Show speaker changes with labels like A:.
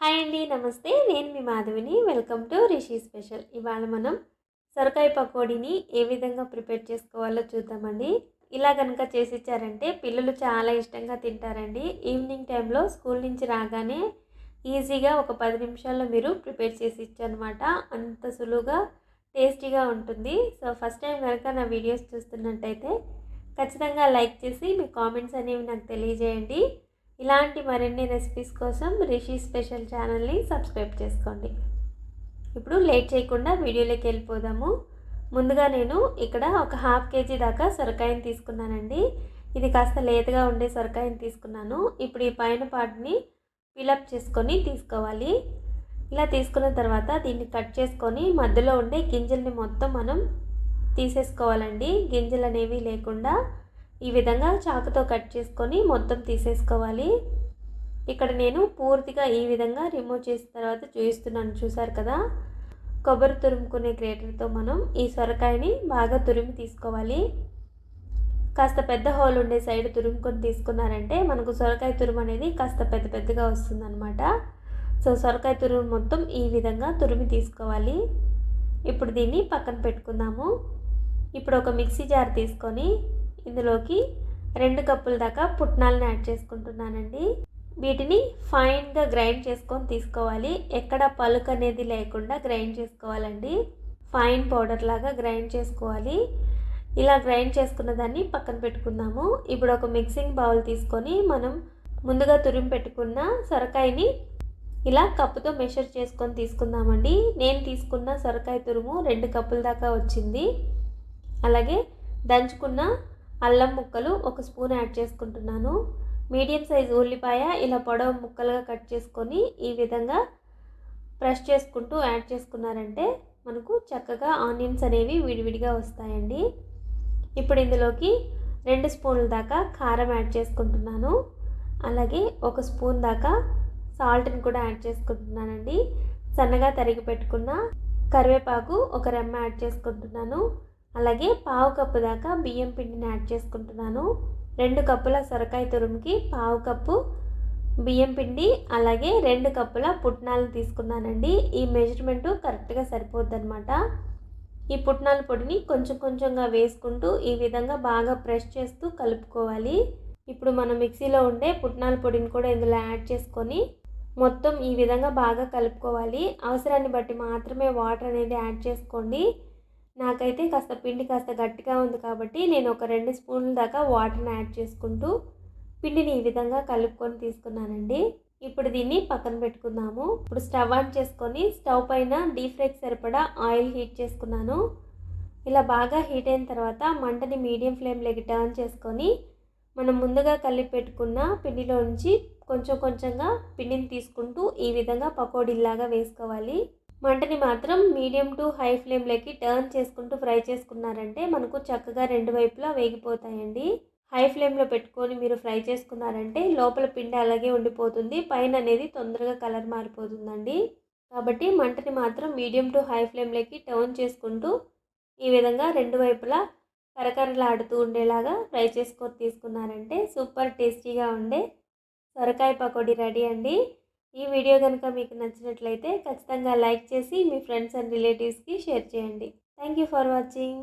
A: Hi అండి, నమస్తే. నేను మీ మాధవిని. Welcome to Rishi special. ఇవాళ మనం సొరకాయ పకోడీని ఏ విధంగా ప్రిపేర్ చేసుకోవాలో చూద్దామండి. ఇలా కనుక చేసిచ్చారంటే పిల్లలు చాలా ఇష్టంగా తింటారండి. ఈవినింగ్ టైంలో స్కూల్ నుంచి రాగానే ఈజీగా ఒక 10 నిమిషాల్లో మీరు ప్రిపేర్ చేసి ఇచ్చనమాట. అంత సులువుగా టేస్టీగా ఉంటుంది. సో ఫస్ట్ టైం కనుక నా వీడియోస్ చూస్తున్నట్టయితే ఖచ్చితంగా లైక్ చేసి మీ కామెంట్స్ అనేవి నాకు తెలియజేయండి. ఇలాంటి మరిన్ని రెసిపీస్ కోసం రిషి స్పెషల్ ఛానల్ని సబ్స్క్రైబ్ చేసుకోండి. ఇప్పుడు లేట్ చేయకుండా వీడియోలోకి వెళ్ళిపోదాము. ముందుగా నేను ఇక్కడ ఒక 1/2 kg దాకా సొరకాయని తీసుకున్నానండి. ఇది కాస్త లేతగా ఉండే సొరకాయని తీసుకున్నాను. ఇప్పుడు ఈ పైన పార్ట్ని ఫిలప్ చేసుకొని తీసుకోవాలి. ఇలా తీసుకున్న తర్వాత దీన్ని కట్ చేసుకొని మధ్యలో ఉండే గింజల్ని మొత్తం మనం తీసేసుకోవాలండి. గింజలు అనేవి లేకుండా ఈ విధంగా చాకుతో కట్ చేసుకొని మొత్తం తీసేసుకోవాలి. ఇక్కడ నేను పూర్తిగా ఈ విధంగా రిమూవ్ చేసిన తర్వాత చూపిస్తున్నాను. చూసారు కదా, కొబ్బరి తురుముకునే గ్రేటర్తో మనం ఈ సొరకాయని బాగా తురిమి తీసుకోవాలి. కాస్త పెద్ద హోల్ ఉండే సైడ్ తురుముకొని తీసుకున్నారంటే మనకు సొరకాయ తురుము అనేది కాస్త పెద్దగా వస్తుందన్నమాట. సో సొరకాయ తురుము మొత్తం ఈ విధంగా తురిమి తీసుకోవాలి. ఇప్పుడు దీన్ని పక్కన పెట్టుకుందాము. ఇప్పుడు ఒక మిక్సీ జార్ తీసుకొని ఇందులోకి 2 కప్పుల దాకా పుట్నాలను యాడ్ చేసుకుంటున్నానండి. వీటిని ఫైన్గా గ్రైండ్ చేసుకొని తీసుకోవాలి. ఎక్కడ పలుకు అనేది లేకుండా గ్రైండ్ చేసుకోవాలండి. ఫైన్ పౌడర్ లాగా గ్రైండ్ చేసుకోవాలి. ఇలా గ్రైండ్ చేసుకున్న దాన్ని పక్కన పెట్టుకుందాము. ఇప్పుడు ఒక మిక్సింగ్ బౌల్ తీసుకొని మనం ముందుగా తురిమి పెట్టుకున్న సొరకాయని ఇలా కప్పుతో మెషర్ చేసుకొని తీసుకుందామండి. నేను తీసుకున్న సొరకాయ తురుము 2 కప్పుల దాకా వచ్చింది. అలాగే దంచుకున్న అల్లం ముక్కలు 1 స్పూన్ యాడ్ చేసుకుంటున్నాను. మీడియం సైజ్ ఉల్లిపాయ ఇలా పొడవు ముక్కలుగా కట్ చేసుకొని ఈ విధంగా ప్రెస్ చేసుకుంటూ యాడ్ చేసుకున్నారంటే మనకు చక్కగా ఆనియన్స్ అనేవి విడివిడిగా వస్తాయండి. ఇప్పుడు ఇందులోకి 2 స్పూన్ల దాకా కారం యాడ్ చేసుకుంటున్నాను. అలాగే 1 స్పూన్ దాకా సాల్ట్ని కూడా యాడ్ చేసుకుంటున్నానండి. సన్నగా తరిగి పెట్టుకున్న కరివేపాకు 1 రెమ్మ యాడ్ చేసుకుంటున్నాను. అలాగే 1/2 కప్పు దాకా బియ్యం పిండిని యాడ్ చేసుకుంటున్నాను. 2 కప్పుల సొరకాయ తురుముకి 1/2 కప్పు బియ్యం పిండి, అలాగే 2 కప్పుల పుట్నాలను తీసుకున్నానండి. ఈ మెజర్మెంటు కరెక్ట్గా సరిపోద్ది అనమాట. ఈ పుట్నాల పొడిని కొంచెం కొంచెంగా వేసుకుంటూ ఈ విధంగా బాగా ప్రెస్ చేస్తూ కలుపుకోవాలి. ఇప్పుడు మనం మిక్సీలో ఉండే పుట్నాల పొడిని కూడా ఇందులో యాడ్ చేసుకొని మొత్తం ఈ విధంగా బాగా కలుపుకోవాలి. అవసరాన్ని బట్టి మాత్రమే వాటర్ అనేది యాడ్ చేసుకోండి. నాకైతే కాస్త పిండి కాస్త గట్టిగా ఉంది కాబట్టి నేను ఒక 2 స్పూన్ల దాకా వాటర్ని యాడ్ చేసుకుంటూ పిండిని ఈ విధంగా కలుపుకొని తీసుకున్నానండి. ఇప్పుడు దీన్ని పక్కన పెట్టుకుందాము. ఇప్పుడు స్టవ్ ఆన్ చేసుకొని స్టవ్ పైన డీప్ ఫ్రైకి సరిపడా ఆయిల్ హీట్ చేసుకున్నాను. ఇలా బాగా హీట్ అయిన తర్వాత మంటని మీడియం ఫ్లేమ్లోకి టర్న్ చేసుకొని మనం ముందుగా కలిపి పెట్టుకున్న పిండిలో నుంచి కొంచెం కొంచెంగా పిండిని తీసుకుంటూ ఈ విధంగా పకోడీలాగా వేసుకోవాలి. మంటని మాత్రం మీడియం టు హై ఫ్లేమ్లోకి టర్న్ చేసుకుంటూ ఫ్రై చేసుకున్నారంటే మనకు చక్కగా 2 వైపులా వేగిపోతాయండి. హై ఫ్లేమ్లో పెట్టుకొని మీరు ఫ్రై చేసుకున్నారంటే లోపల పిండి అలాగే ఉండిపోతుంది, పైన అనేది తొందరగా కలర్ మారిపోతుందండి. కాబట్టి మంటని మాత్రం మీడియం టు హై ఫ్లేమ్లోకి టర్న్ చేసుకుంటూ ఈ విధంగా 2 వైపులా కరకరలాడుతూ ఉండేలాగా ఫ్రై చేసుకొని తీసుకున్నారంటే సూపర్ టేస్టీగా ఉండే సొరకాయ పకోడీ రెడీ అండి. ఈ వీడియో కనుక మీకు నచ్చినట్లయితే ఖచ్చితంగా లైక్ చేసి మీ ఫ్రెండ్స్ అండ్ రిలేటివ్స్కి షేర్ చేయండి. Thank you for watching.